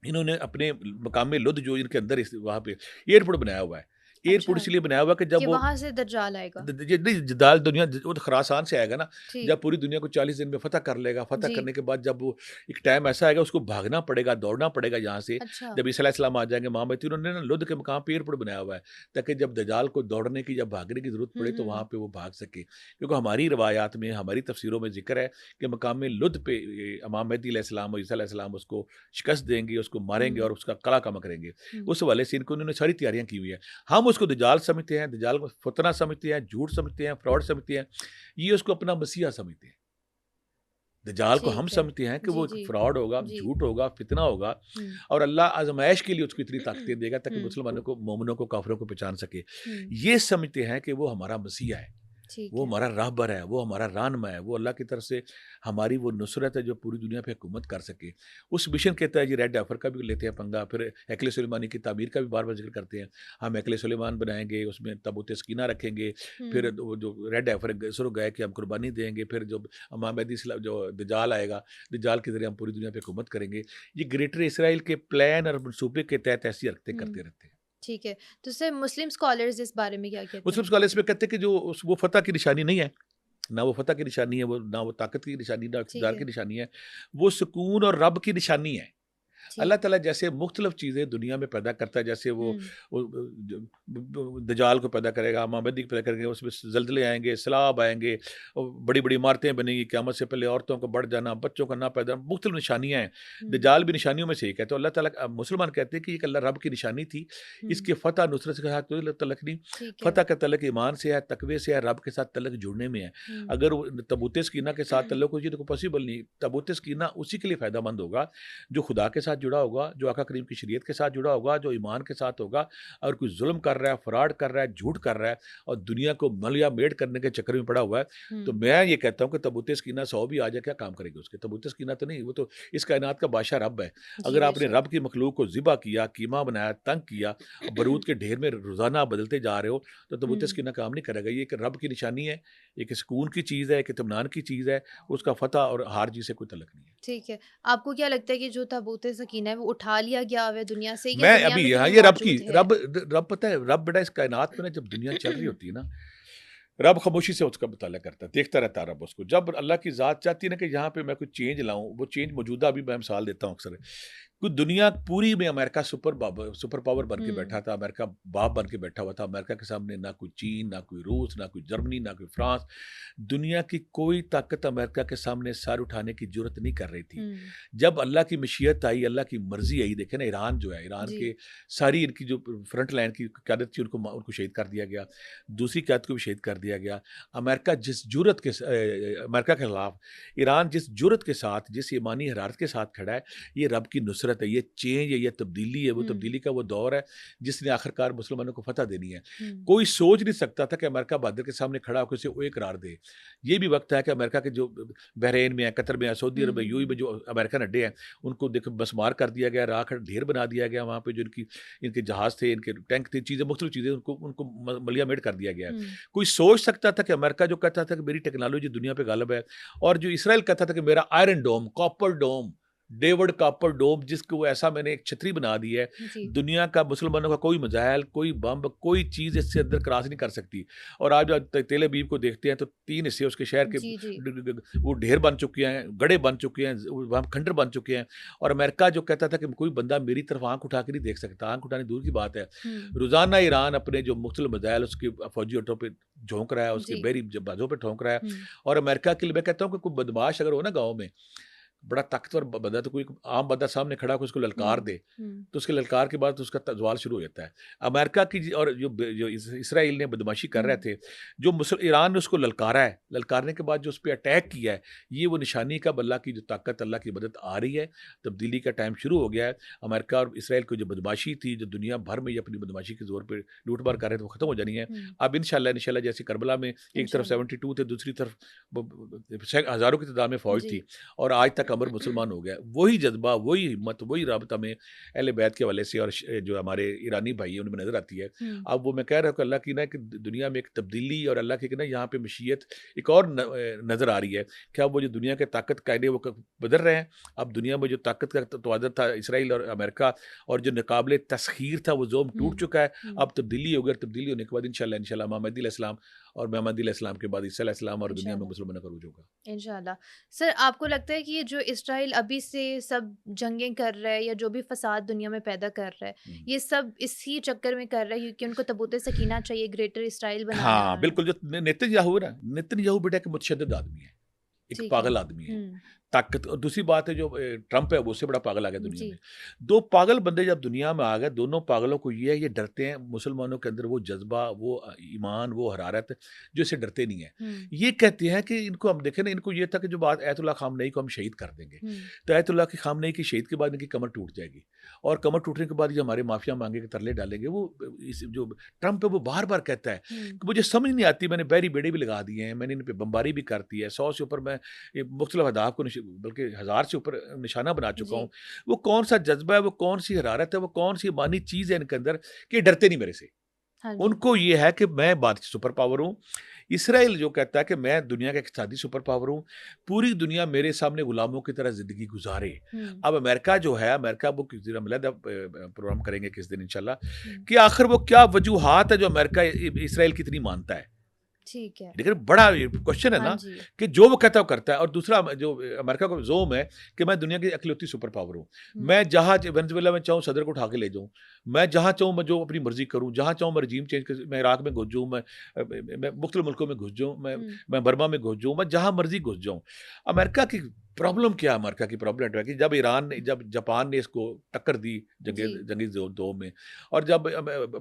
انہوں نے اپنے مقام لد جو ان کے اندر وہاں پہ ایئرپورٹ بنایا ہوا ہے. ایئرپورٹ اس لیے بنایا ہوا کہ جب وہ وہاں سے دجال آئے گا، جدال دنیا وہ خراسان سے آئے گا نا، جب پوری دنیا کو 40 دن میں فتح کر لے گا، فتح کرنے کے بعد جب وہ ایک ٹائم ایسا آئے گا اس کو بھاگنا پڑے گا، دوڑنا پڑے گا یہاں سے. جب عیسیٰ علیہ السلام آ جائیں گے، محمد، انہوں نے نا لد کے مقام پہ ایئرپورٹ بنایا ہوا ہے تاکہ جب دجال کو دوڑنے کی یا بھاگنے کی ضرورت پڑے تو وہاں پہ وہ بھاگ سکے. کیونکہ ہماری روایات میں، ہماری تفسیروں میں ذکر ہے کہ مقام لد پہ امام مہدی علیہ السلام اور عیسیٰ علیہ السلام اس کو شکست دیں گے، اس کو ماریں گے اور اس کا کلا کما کریں گے. اس حوالے سے ان کو انہوں نے ساری تیاریاں کی ہوئی ہیں. ہم اس کو دجال سمجھتے ہیں، دجال کو فتنہ سمجھتے ہیں، جھوٹ سمجھتے ہیں، فراڈ سمجھتے ہیں. یہ اس کو اپنا مسیحا سمجھتے ہیں. دجال کو ہم سمجھتے ہیں کہ وہ فراڈ ہوگا، جھوٹ ہوگا، فتنہ ہوگا، اور اللہ آزمائش کے لیے اس کو اتنی طاقتیں دے گا تاکہ مسلمانوں کو، مومنوں کو، کافروں کو پہچان سکے. یہ سمجھتے ہیں کہ وہ ہمارا مسیحا ہے، وہ ہمارا راہبر ہے، وہ ہمارا رہنما ہے، وہ اللہ کی طرف سے ہماری وہ نصرت ہے جو پوری دنیا پہ حکومت کر سکے. اس مشن کے تحت یہ ریڈ ایفر کا بھی لیتے ہیں پنگا. پھر ہیکل سلیمانی کی تعمیر کا بھی بار بار ذکر کرتے ہیں. ہم ہیکل سلیمان بنائیں گے، اس میں تابوت سکینہ رکھیں گے، پھر جو ریڈ ایفر سر گئے کہ ہم قربانی دیں گے، پھر جو امام مہدی جو دجال آئے گا، دجال کے ذریعے ہم پوری دنیا پہ حکومت کریں گے. یہ گریٹر اسرائیل کے پلان اور منصوبے کے تحت ایسی حرکتیں کرتے رہتے ہیں. ٹھیک ہے. تو سر مسلم اسکالرز اس بارے میں کیا کہتے ہیں؟ مسلم اسکالرز میں کہتے ہیں کہ جو وہ فتح کی نشانی نہیں ہے، نہ وہ فتح کی نشانی ہے، نہ وہ طاقت کی نشانی، نہ اقتدار کی نشانی ہے، وہ سکون اور رب کی نشانی ہے. اللہ تعالیٰ جیسے مختلف چیزیں دنیا میں پیدا کرتا ہے، جیسے وہ دجال کو پیدا کرے گا، امام مہدی کو پیدا کرے گا، اس میں زلزلے آئیں گے، سیلاب آئیں گے، بڑی بڑی عمارتیں بنیں گی، قیامت سے پہلے عورتوں کا بڑھ جانا، بچوں کا نہ پیدا، مختلف نشانیاں ہیں. دجال بھی نشانیوں میں سے ایک ہے. تو اللہ تعالیٰ، مسلمان کہتے ہیں کہ ایک اللہ رب کی نشانی تھی، اس کے فتح نصرت کے ساتھ کوئی تعلق نہیں. فتح کا تعلق ایمان سے ہے، تقوی سے ہے، رب کے ساتھ تعلق جڑنے میں ہے. اگر تابوت سکینہ کے ساتھ تعلق ہو جائے تو پاسبل نہیں. تابوت سکینہ اسی کے لیے فائدہ مند ہوگا جو خدا کے ساتھ جڑا ہوگا، جو آقا کریم کی شریعت کے ساتھ جڑا ہوگا، جو ایمان کے ساتھ ہوگا. اور کوئی ظلم کر رہا ہے، فراڈ کر رہا ہے، جھوٹ کر رہا ہے اور دنیا کو ملیا میٹ کرنے کے چکر میں پڑا ہوا ہے، تو میں یہ کہتا ہوں کہ تابوت سکینہ 100 بھی آ جائے، کیا کام کرے گا اس کے؟ تابوت سکینہ تو نہیں، وہ تو اس کائنات کا بادشاہ رب ہے. اگر آپ نے رب کی مخلوق کو ذبح کیا، قیمہ بنایا، تنگ کیا، برود کے ڈھیر میں روزانہ بدلتے جا رہے ہو، تو تابوت سکینہ کام نہیں کرے گا. یہ ایک رب کی نشانی ہے، ایک سکون کی چیز ہے، ایک اطمینان کی چیز ہے. اس کا فتح اور ہار جی سے کوئی تعلق نہیں ہے. ٹھیک ہے. آپ کو کیا لگتا ہے کہ جو تابوت سکینہ ہے وہ اٹھا لیا گیا ہے دنیا سے؟ میں ابھی یہاں یہ رب کی رب پتہ ہے، رب بیٹا اس کائنات میں نا جب دنیا چل رہی ہوتی ہے نا، رب خاموشی سے اس کا مطالعہ کرتا ہے، دیکھتا رہتا ہے رب اس کو. جب اللہ کی ذات چاہتی ہے نا کہ یہاں پہ میں کوئی چینج لاؤں، وہ چینج موجودہ، ابھی میں مثال دیتا ہوں اکثر، کوئی دنیا پوری میں امریکہ سپر پاور بن کے بیٹھا تھا، امریکہ باپ بن کے بیٹھا ہوا تھا، امریکہ کے سامنے نہ کوئی چین، نہ کوئی روس، نہ کوئی جرمنی، نہ کوئی فرانس، دنیا کی کوئی طاقت امریکہ کے سامنے سر اٹھانے کی جرت نہیں کر رہی تھی۔ جب اللہ کی مشیت آئی، اللہ کی مرضی آئی، دیکھیں نا ایران جو ہے، ایران کے ساری ان کی جو فرنٹ لائن کی قیادت تھی ان کو شہید کر دیا گیا، دوسری قیادت کو بھی شہید کر دیا گیا۔ امریکہ امریکہ کے خلاف ایران جس جرت کے ساتھ، جس ایمانی حرارت کے ساتھ کھڑا ہے، یہ رب کی نصرت ہے، یہ چینج ہے، یہ تبدیلی ہے، وہ تبدیلی کا وہ دور ہے جس نے آخرکار مسلمانوں کو فتح دینی ہے۔ کوئی سوچ نہیں سکتا تھا کہ امریکہ بہادر کے سامنے کھڑا ہو کے اسے اوے قرار دے۔ یہ بھی وقت ہے کہ امریکہ کے جو بحرین میں ہے، قطر میں ہے، سعودی عرب میں، یو اے میں جو امریکن اڈے ہیں ان کو دیکھ مسمار کر دیا گیا، راکھ ڈھیر بنا دیا گیا، وہاں پہ جو ان کے جہاز تھے، ان کے ٹینک تھے، چیزیں مختلف چیزیں ان کو ملیا میٹ کر دیا گیا ہے۔ کوئی سوچ سکتا تھا کہ امریکہ جو کہتا تھا کہ میری ٹیکنالوجی دنیا پہ غالب ہے، اور جو اسرائیل کہتا تھا کہ میرا آئرن ڈوم، کاپر ڈوم، ڈیوڈ کاپر ڈوم، جس کو وہ ایسا میں نے ایک چھتری بنا دی ہے، دنیا کا مسلمانوں کا کوئی میزائل، کوئی بمب، کوئی چیز اس سے اندر کراس نہیں کر سکتی۔ اور آج تیل ابیب کو دیکھتے ہیں تو 3 حصے اس کے شہر کے وہ ڈھیر بن چکے ہیں، گڑھے بن چکے ہیں، وہاں کھنڈر بن چکے ہیں، اور امریکہ جو کہتا تھا کہ کوئی بندہ میری طرف آنکھ اٹھا کے نہیں دیکھ سکتا، آنکھ اٹھانے دور کی بات ہے۔ روزانہ ایران اپنے جو مختلف میزائل اس کے فوجی اڈوں پہ جھونک رہا ہے، اس کے بحری جہازوں پہ ٹھونک رہا ہے، اور امریکہ کے لیے میں کہتا ہوں کہ کوئی بدماش اگر ہو نا گاؤں میں، بڑا طاقتور بندہ، تو کوئی عام بندہ سامنے کھڑا ہو اس کو للکار دے تو اس کے للکار کے بعد اس کا زوال شروع ہو جاتا ہے۔ امریکہ کی اور جو اسرائیل نے بدماشی کر رہے تھے، جو ایران نے اس کو للکارا ہے، للکارنے کے بعد جو اس پہ اٹیک کیا ہے، یہ وہ نشانی کا اللہ کی جو طاقت، اللہ کی مدد آ رہی ہے، تبدیلی کا ٹائم شروع ہو گیا ہے۔ امریکہ اور اسرائیل کی جو بدماشی تھی، جو دنیا بھر میں یہ اپنی بدماشی کے زور پہ لوٹ مار کر رہے تھے، وہ ختم ہو جانی ہے۔ اب انشاءاللہ جیسے کربلا میں ایک طرف 72 تھے، دوسری طرف ہزاروں کی تعداد میں فوج تھی، اور آج تک امر مسلمان ہو گیا۔ وہی جذبہ، وہی ہمت، وہی رابطہ میں اہل بیت کے حوالے سے اور جو ہمارے ایرانی بھائی ہیں ان میں نظر آتی ہے۔ اب وہ میں کہہ رہا ہوں کہ اللہ کی نا کہ دنیا میں ایک تبدیلی اور اللہ کی نا یہاں پہ مشیت ایک اور نظر آ رہی ہے کہ اب وہ جو دنیا کے طاقت قاعدے وہ بدل رہے ہیں۔ اب دنیا میں جو طاقت کا توازن تھا اسرائیل اور امریکہ، اور جو ناقابل تسخیر تھا، وہ زوم ٹوٹ چکا ہے۔ اب تبدیلی ہو گئی، تبدیلی ہونے کے بعد انشاءاللہ مہدی علیہ السلام، اور مہدی علیہ السلام کے بعد عیسیٰ علیہ السلام، اور دنیا میں مسلمانوں کا عروج ہوگا انشاءاللہ۔ سر، آپ کو لگتا ہے کہ یہ جو اسرائیل ابھی سے سب جنگیں کر رہا ہے یا جو بھی فساد دنیا میں پیدا کر رہا ہے، یہ سب اسی چکر میں کر رہا ہے کیونکہ ان کو تابوت سکینہ چاہیے، گریٹر اسرائیل بنانا؟ ہاں بالکل، جو نیتن یاہو بیٹا ایک متشدد آدمی ہے، ایک پاگل آدمی ہے، طاقت۔ اور دوسری بات ہے جو ٹرمپ ہے وہ اس سے بڑا پاگل آ گیا دنیا میں۔ دو پاگل بندے جب دنیا میں آ گئے، دونوں پاگلوں کو یہ ڈرتے ہیں مسلمانوں کے اندر وہ جذبہ، وہ ایمان، وہ حرارت جو اسے ڈرتے نہیں ہیں۔ یہ کہتے ہیں کہ ان کو ہم دیکھیں نا، ان کو یہ تھا کہ جو بات آیت اللہ خامنئی کو ہم شہید کر دیں گے، تو آیت اللہ کی خامنئی کی شہید کے بعد ان کی کمر ٹوٹ جائے گی، اور کمر ٹوٹنے کے بعد یہ ہمارے مافیا مانگے کے ترلے ڈالیں گے۔ وہ جو ٹرمپ ہے وہ بار بار کہتا ہے کہ مجھے سمجھ نہیں آتی، میں نے بحری بیڑے بھی لگا دیے ہیں، میں نے ان پہ بمباری بھی کرتی ہے، 100 سے اوپر میں مختلف اہداف کو بلکہ 1000 سے اوپر نشانہ بنا چکا ہوں۔ وہ کون سا جذبہ ہے، وہ کون سی حرارت ہے، وہ کون سی ایمانی چیز ہے ان کے اندر کہ ڈرتے نہیں میرے سے۔ ان کو یہ ہے کہ میں سپر پاور ہوں۔ اسرائیل جو کہتا ہے کہ میں دنیا کا اقتصادی سپر پاور ہوں، پوری دنیا میرے سامنے غلاموں کی طرح زندگی گزارے۔ اب امریکہ جو ہے، امریکہ وہ علیحدہ پروگرام کریں گے کس دن انشاءاللہ، کہ آخر وہ کیا وجوہات ہے جو امریکہ اسرائیل کی اتنی مانتا ہے۔ ٹھیک ہے، لیکن بڑا کوشچن ہے نا کہ جو وہ کہتا ہے وہ کرتا ہے۔ اور دوسرا جو امریکہ کا زوم ہے کہ میں دنیا کی اکلوتی سپر پاور ہوں، میں جہاں وینزویلا میں چاہوں صدر کو اٹھا کے لے جاؤں، میں جہاں چاہوں میں جو اپنی مرضی کروں، جہاں چاہوں میں رجیم چینج کر، میں عراق میں گھس جاؤں، میں مختلف ملکوں میں گھس جاؤں، میں برما میں گھس جاؤں، میں جہاں مرضی گھس جاؤں۔ امریکہ کی پرابلم کیا ہے؟ امریکہ کی پرابلم ہے کہ جب جاپان نے اس کو ٹکر دی جنگی دور میں، اور جب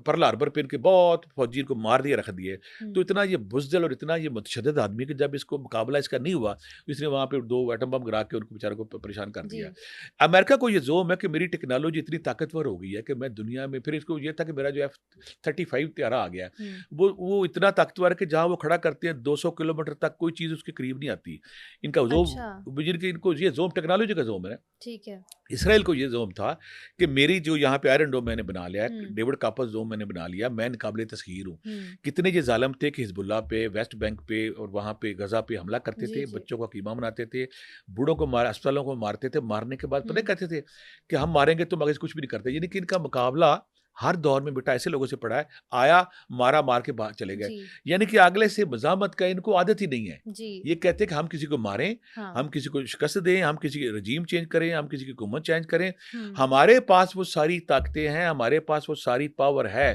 پرل ہاربر پہ ان کے بہت فوجی کو مار دیا، رکھ دیے، تو اتنا یہ بزدل اور اتنا یہ متشدد آدمی کہ جب اس کو مقابلہ اس کا نہیں ہوا، اس نے وہاں پہ 2 ایٹم بم گرا کے ان کو بیچاروں کو پریشان کر دیا۔ امریکہ کو یہ زوم ہے کہ میری ٹیکنالوجی اتنی طاقتور ہو گئی ہے کہ میں دنیا میں، پھر اس کو یہ تھا کہ میرا جو F-35 طیارہ آ گیا، وہ اتنا طاقتور ہے کہ جہاں وہ کھڑا کرتے ہیں 200 کلومیٹر تک کوئی چیز اس کے قریب نہیں آتی۔ ان کا زوم، ان کو یہ زوم ٹیکنالوجی کا زوم ہے۔ ٹھیک ہے، اسرائیل کو یہ زوم تھا کہ میری جو یہاں پہ آئرن ڈوم میں نے بنا لیا، ڈیوڈ کاپر زوم میں نے بنا لیا، میں قابل تسخیر ہوں۔ کتنے یہ ظالم تھے کہ حزب اللہ پہ، ویسٹ بینک پہ اور وہاں پہ غزہ پہ حملہ کرتے تھے، بچوں کو قیمہ بناتے تھے، بوڑھوں کو اسپتالوں کو مارتے تھے، مارنے کے بعد پتہ کہتے تھے کہ ہم ماریں گے تو مگر کچھ بھی نہیں کرتے۔ یعنی کہ ان کا مقابلہ ہر دور میں بیٹا ایسے لوگوں سے پڑھا ہے, آیا مارا مار کے باہر چلے گئے, یعنی کہ اگلے سے مزاحمت کا ان کو عادت ہی نہیں ہے. یہ کہتے ہیں کہ ہم کسی کو ماریں, ہم کسی کو شکست دیں, ہم کسی کی رجیم چینج کریں, ہم کسی کی حکومت چینج کریں. ہمارے پاس وہ ساری طاقتیں ہیں, ہمارے پاس وہ ساری پاور ہے,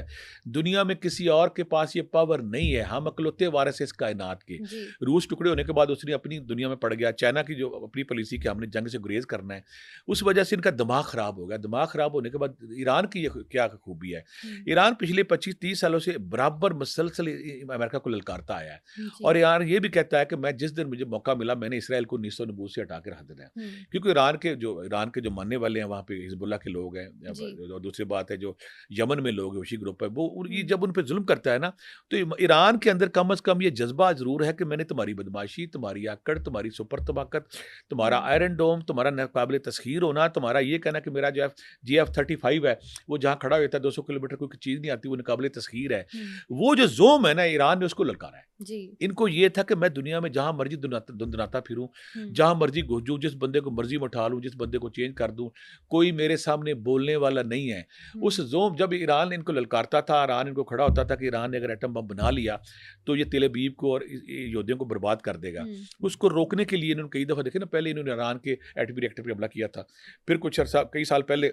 دنیا میں کسی اور کے پاس یہ پاور نہیں ہے. ہم اکلوتے وارث اس کائنات کے. روس ٹکڑے ہونے کے بعد اس نے اپنی دنیا میں پڑ گیا. چائنا کی جو اپنی پالیسی کہ ہم نے جنگ سے گریز کرنا ہے, اس وجہ سے ان کا دماغ خراب ہو گیا. دماغ خراب ہونے کے بعد ایران کی یہ کیا خوبی ہے, ایران پچھلے 25-30 سالوں سے برابر مسلسل امریکہ کو للکارتا آیا ہے. اور ایران یہ بھی کہتا ہے کہ میں جس دن مجھے موقع ملا میں نے اسرائیل کو 1990 سے ہٹا کے رکھ دینا ہے. کیونکہ ایران کے جو ماننے والے ہیں وہاں پہ حزب اللہ کے لوگ ہیں. اور دوسری بات ہے جو یمن میں لوگ ہیں, وشی گروپ ہے, وہ جب ان پہ ظلم کرتا ہے نا, تو ایران کے اندر کم از کم یہ جذبہ ضرور ہے کہ میں نے تمہاری بدماشی, تمہاری آکڑ, تمہاری سپر طبقت, تمہارا آئرن ڈوم, تمہارا ناقابل تسخیر ہونا, تمہارا یہ کہنا کہ میرا جو GF-35 ہے وہ جہاں کھڑا ہوتا ہے 200 کلومیٹر کوئی چیز نہیں آتی, وہ ناقابل تسخیر ہے. وہ جو زوم ہے نا ایران نے اس کو للکارا ہے. ان کو یہ تھا کہ میں دنیا میں جہاں مرضی دندناتا پھروں, جہاں مرضی گھسوں, جس بندے کو مرضی اٹھا لوں, جس بندے کو چینج کر دوں, کوئی میرے سامنے بولنے والا نہیں ہے. اس زوم جب ایران ان کو للکارتا تھا, ایران ان کو کھڑا ہوتا تھا کہ ایران نے اگر ایٹم بم بنا لیا تو یہ تل ابیب کو اور یودھیوں کو برباد کر دے گا. اس کو روکنے کے لیے انہوں نے کئی دفعہ دیکھے نا, پہلے انہوں نے ایران کے ایٹمی ریئیکٹر پہ حملہ کیا تھا, پھر کچھ عرصہ کئی سال پہلے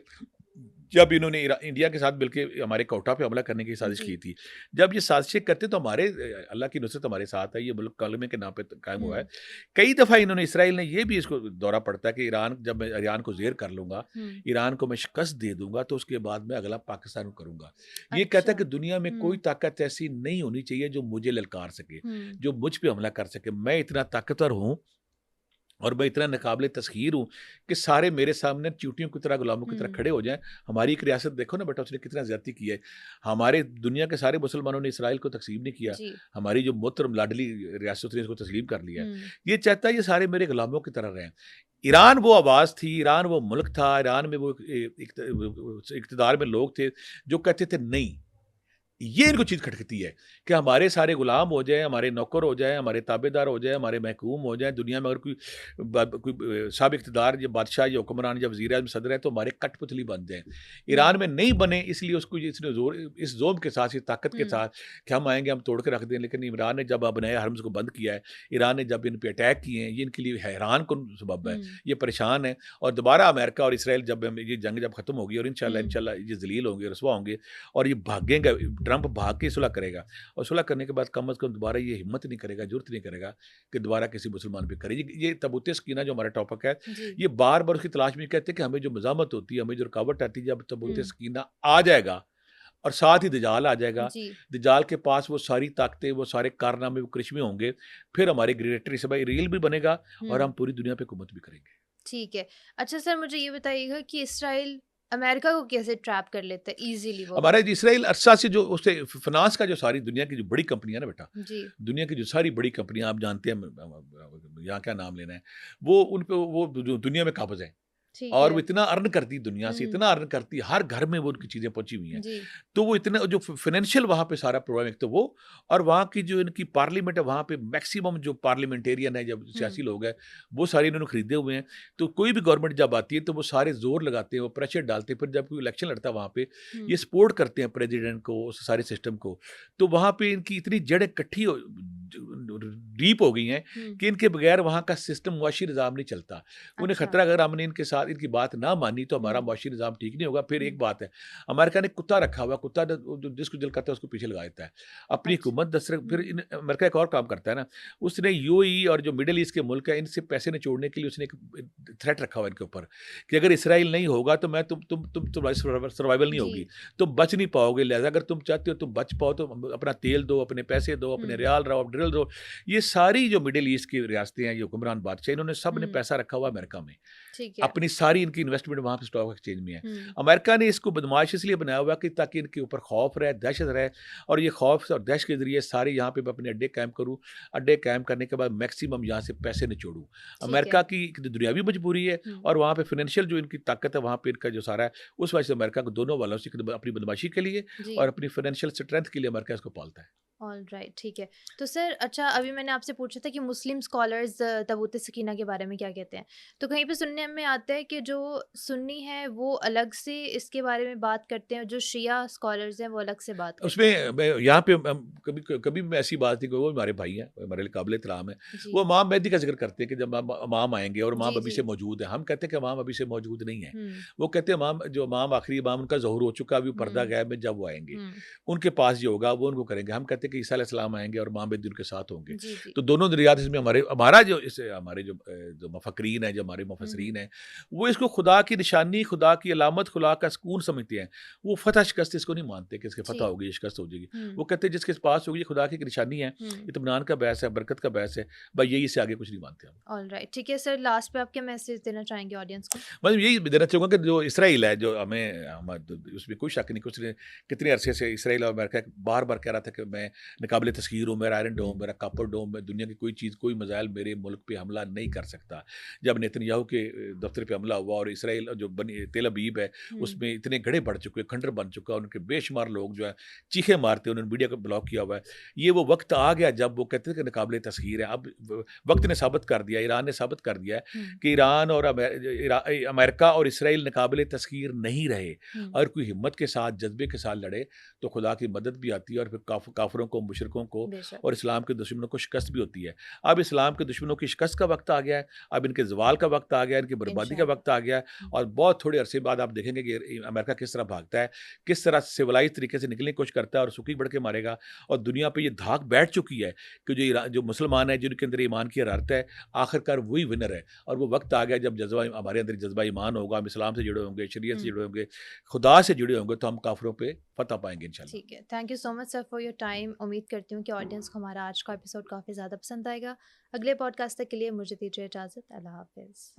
جب انہوں نے انڈیا کے ساتھ بلکہ ہمارے کوٹا پہ حملہ کرنے کی سازش کی تھی. جب یہ سازشیں کرتے تو ہمارے اللہ کی نصرت ہمارے ساتھ ہے, یہ ملک کلمے کے نام پہ قائم ہوا ہے. کئی دفعہ انہوں نے اسرائیل نے یہ بھی اس کو دورہ پڑتا ہے کہ ایران جب میں ایران کو زیر کر لوں گا, ایران کو میں شکست دے دوں گا, تو اس کے بعد میں اگلا پاکستان کو کروں گا. یہ کہتا ہے کہ دنیا میں کوئی طاقت ایسی نہیں ہونی چاہیے جو مجھے للکار سکے, جو مجھ پہ حملہ کر سکے. میں اتنا طاقتور ہوں اور میں اتنا ناقابل تسخیر ہوں کہ سارے میرے سامنے چیوٹیوں کی طرح, غلاموں کی طرح کھڑے ہو جائیں. ہماری ایک ریاست دیکھو نا بیٹا, اس نے کتنا زیادتی کی ہے. ہمارے دنیا کے سارے مسلمانوں نے اسرائیل کو تقسیم نہیں کیا, ہماری جو محترم لاڈلی ریاست نے اس کو تسلیم کر لیا. یہ چاہتا ہے یہ سارے میرے غلاموں کی طرح رہیں. ایران وہ آواز تھی, ایران وہ ملک تھا, ایران میں وہ اقتدار میں لوگ تھے جو کہتے تھے نہیں. یہ ان کو چیز کھٹکتی ہے کہ ہمارے سارے غلام ہو جائیں, ہمارے نوکر ہو جائیں, ہمارے تابع دار ہو جائیں, ہمارے محکوم ہو جائیں. دنیا میں اگر کوئی سابق اقتدار یا بادشاہ یا حکمران یا وزیر اعظم صدر ہے تو ہمارے کٹ پتلی بن جائیں. ایران میں نہیں بنے, اس لیے اس کو اس نے زور, اس زوم کے ساتھ, اس طاقت کے ساتھ کہ ہم آئیں گے, ہم توڑ کے رکھ دیں. لیکن ایران نے جب اب نئے حرمز کو بند کیا ہے, ایران نے جب ان پہ اٹیک کیے ہیں, یہ ان کے لیے حیران کن سبب ہے. یہ پریشان ہے. اور دوبارہ امریکہ اور اسرائیل جب یہ جنگ جب ختم ہوگی, اور انشاءاللہ یہ ذلیل ہوں گے, رسوا ہوں گے, اور یہ بھاگیں گے, ٹرمپ بھاگ کے صلح کرے گا, اور صلح کرنے کے بعد کم از کم دوبارہ یہ ہمت نہیں کرے گا, جرت نہیں کرے گا کہ دوبارہ کسی مسلمان پہ کرے. یہ تابوت سکینہ جو ہمارا ٹاپک ہے, یہ بار بار اس کی تلاش میں کہتے ہیں کہ ہمیں جو مزاحمت ہوتی ہے, ہمیں جو رکاوٹ آتی ہے, جب تابوت سکینہ آ جائے گا اور ساتھ ہی دجال آ جائے گا, دجال کے پاس وہ ساری طاقتیں, وہ سارے کارنامے, وہ کرشمے ہوں گے, پھر ہمارے گریٹر سبا ریل بھی بنے گا اور ہم پوری دنیا پہ حکومت بھی کریں گے. ٹھیک ہے. اچھا سر, مجھے یہ بتائیے گا کہ اسرائیل امریکہ کو کیسے ٹریپ کر لیتا ہے ایزیلی؟ ہمارا اسرائیل عرصہ سے جو اس سے فنانس کا جو ساری دنیا کی جو بڑی کمپنیاں نا بیٹا, دنیا کی جو ساری بڑی کمپنیاں آپ جانتے ہیں, یہاں کیا نام لینا ہے, وہ ان پہ وہ دنیا میں قابض ہیں, اور وہ اتنا ارن کرتی دنیا سے, اتنا ارن کرتی, ہر گھر میں وہ ان کی چیزیں پہنچی ہوئی ہیں. تو وہ اتنا جو فائنینشیل وہاں پہ سارا پروگرام, ایک تو وہ, اور وہاں کی جو ان کی پارلیمنٹ ہے, وہاں پہ میکسیمم جو پارلیمنٹیرین ہے, جب سیاسی لوگ ہیں, وہ سارے انہوں نے خریدے ہوئے ہیں. تو کوئی بھی گورنمنٹ جب آتی ہے تو وہ سارے زور لگاتے ہیں, وہ پریشر ڈالتے ہیں. پھر جب کوئی الیکشن لڑتا ہے وہاں پہ, یہ سپورٹ کرتے ہیں پریزیڈنٹ کو, اس سارے سسٹم کو. تو وہاں پہ ان کی اتنی جڑیں کٹھی ڈیپ ہو گئی ہیں کہ ان کے بغیر وہاں کا سسٹم, معاشی نظام نہیں چلتا. انہیں خطرہ اگر ہم نے ان کے ساتھ ان کی بات نہ مانی تو ہمارا معاشی نظام ٹھیک نہیں ہوگا. پھر ایک بات ہے, امریکہ نے کتا رکھا ہوا, کتا جس کو دل کرتا ہے اس کو پیچھے لگا دیتا ہے, اپنی حکومت پھر امریکہ ایک اور کام کرتا ہے نا, اس نے UAE اور جو مڈل ایسٹ کے ملک ہیں, ان سے پیسے نچوڑنے کے لیے اس نے ایک تھریٹ رکھا ہوا ان کے اوپر کہ اگر اسرائیل نہیں ہوگا تو میں تمہاری سروائیول نہیں ہوگی, تم بچ نہیں پاؤ گے. لہٰذا اگر تم چاہتے ہو تم بچ پاؤ تو اپنا تیل دو, اپنے پیسے دو, اپنے ریال رہو, ڈرل دو. یہ ساری جو مڈل ایسٹ کی ریاستیں ہیں, یہ حکمران بادشاہ, انہوں نے سب نے پیسہ رکھا ہوا امریکہ میں, اپنی ساری ان کی انویسٹمنٹ وہاں پہ اسٹاک ایکسچینج میں ہے. امریکہ نے اس کو بدمعاش اس لیے بنایا ہوا کہ تاکہ ان کے اوپر خوف رہے, دہشت رہے, اور یہ خوف اور دہشت کے ذریعے سارے یہاں پہ اپنے اڈے قائم کروں, اڈے قائم کرنے کے بعد میکسیمم یہاں سے پیسے نچوڑوں. امریکہ کی دنیاوی مجبوری ہے, اور وہاں پہ فائنینشیل جو ان کی طاقت ہے, وہاں پہ ان کا جو سارا ہے, اس وجہ سے امریکہ کو دونوں والوں سے اپنی بدمعاشی کے لیے اور اپنی فائنینشیل اسٹرینتھ کے لیے امریکہ اس کو پالتا ہے. آل رائٹ، ٹھیک ہے. تو سر اچھا، ابھی میں نے آپ سے پوچھا تھا کہ مسلم اسکالرز تابوت سکینہ کے بارے میں کیا کہتے ہیں. تو کہیں پہ سننے میں آتا ہے کہ جو سنی ہے وہ الگ سے اس کے بارے میں بات کرتے ہیں، جو شیعہ اسکالرز ہیں وہ الگ سے بات اس کرتے ہیں. میں یہاں پہ کبھی بھی ایسی بات نہیں کہ وہ ہمارے بھائی ہیں، ہمارے لیے قابل احترام ہے. جی وہ امام مہدی کا ذکر کرتے ہیں کہ جب امام آئیں گے اور امام جی ابھی جی. سے موجود ہیں. ہم کہتے ہیں کہ امام ابھی سے موجود نہیں ہے. ہوں وہ کہتے ہیں امام آخری امام ان کا ظہور ہو چکا، ابھی پردہ ہوں غیب میں جب وہ آئیں گے ہوں. ان کے پاس جو ہوگا وہ ان کو کریں گے. ہم کہتے ہیں کہ عیسیٰ علیہ السلام آئیں گے اور امام مہدی ان کے ساتھ ہوں گے. جی جی. تو دونوں نظریات اس میں ہمارا جو ہمارے جو مفکرین ہیں، جو ہمارے مفسرین ہیں، وہ اس کو خدا کی نشانی، خدا کی علامت، خدا کا سکون سمجھتے ہیں. وہ فتح شکست اس کو نہیں مانتے کہ اس کے فتح ٹھیک. ہوگی، شکست ہو جائے گی. ہوں وہ کہتے ہیں جس کے پاس ہوگی خدا کی نشانی ہے، ہوں. اطمینان کا باعث ہے، برکت کا باعث ہے. بھائی یہی سے آگے کچھ نہیں مانتے ہم. آل رائٹ، ٹھیک ہے سر. لاسٹ پہ آپ کیا میسج دینا چاہیں گے آڈینس کو؟ میں یہی دینا چاہوں گا کہ جو اسرائیل ہے، جو اس میں کوئی شک نہیں کہ اس نے کتنے عرصے سے اسرائیل اور امریکہ بار بار کہہ رہا تھا کہ میں ناقابل تسخیر ہوں، میرا آئرن ڈوم، میرا کاپر ڈوم، میں دنیا کی کوئی چیز، کوئی میزائل میرے ملک پہ حملہ نہیں کر سکتا. جب نیتن یاہو کے دفتر پہ حملہ ہوا اور اسرائیل جو تیل ابیب ہے اس میں اتنے گڑھے بڑھ چکے، کھنڈر بن چکا، ان کے بے شمار لوگ جو ہے چیخیں مارتے، انہوں نے میڈیا کو بلاک کیا ہوا ہے. یہ وہ وقت آ گیا جب وہ کہتے ہیں کہ ناقابل تسخیر ہے. اب وقت نے ثابت کر دیا، ایران نے ثابت کر دیا کہ ایران اور امریکہ اور اسرائیل ناقابل تسخیر نہیں رہے. اگر کوئی ہمت کے ساتھ، جذبے کے ساتھ لڑے تو خدا کی مدد بھی آتی ہے، اور پھر کافروں کو، مشرکوں کو بے شک. اور اسلام کے دشمنوں کو شکست بھی ہوتی ہے. اب اسلام کے دشمنوں کی شکست کا وقت آ گیا ہے، اب ان کے زوال کا وقت آ گیا ہے، ان کی بربادی کا وقت آ گیا ہے. اور بہت تھوڑے عرصے بعد آپ دیکھیں گے کہ امریکہ کس طرح بھاگتا ہے، کس طرح سویلائز طریقے سے نکلنے کی کوشش کرتا ہے اور سکی بڑھ کے مارے گا. اور دنیا پہ یہ دھاک بیٹھ چکی ہے کہ جو مسلمان ہیں، جن کے اندر ایمان کی حرارت ہے، آخرکار وہی ونر ہے. اور وہ وقت آ گیا جب ہمارے اندر جذبہ ایمان ہوگا، ہم اسلام سے جڑے ہوں گے، شریعت سے جڑے ہوں گے، خدا سے جڑے ہوں گے، تو ہم کافروں پہ فتح پائیں گے انشاءاللہ. ٹھیک ہے. Thank you so much sir for your time. امید کرتی ہوں کہ آڈینس کو ہمارا آج کا ایپیسوڈ کافی زیادہ پسند آئے گا. اگلے پوڈ کاسٹ تک کے لیے مجھے دیجیے اجازت. اللہ حافظ.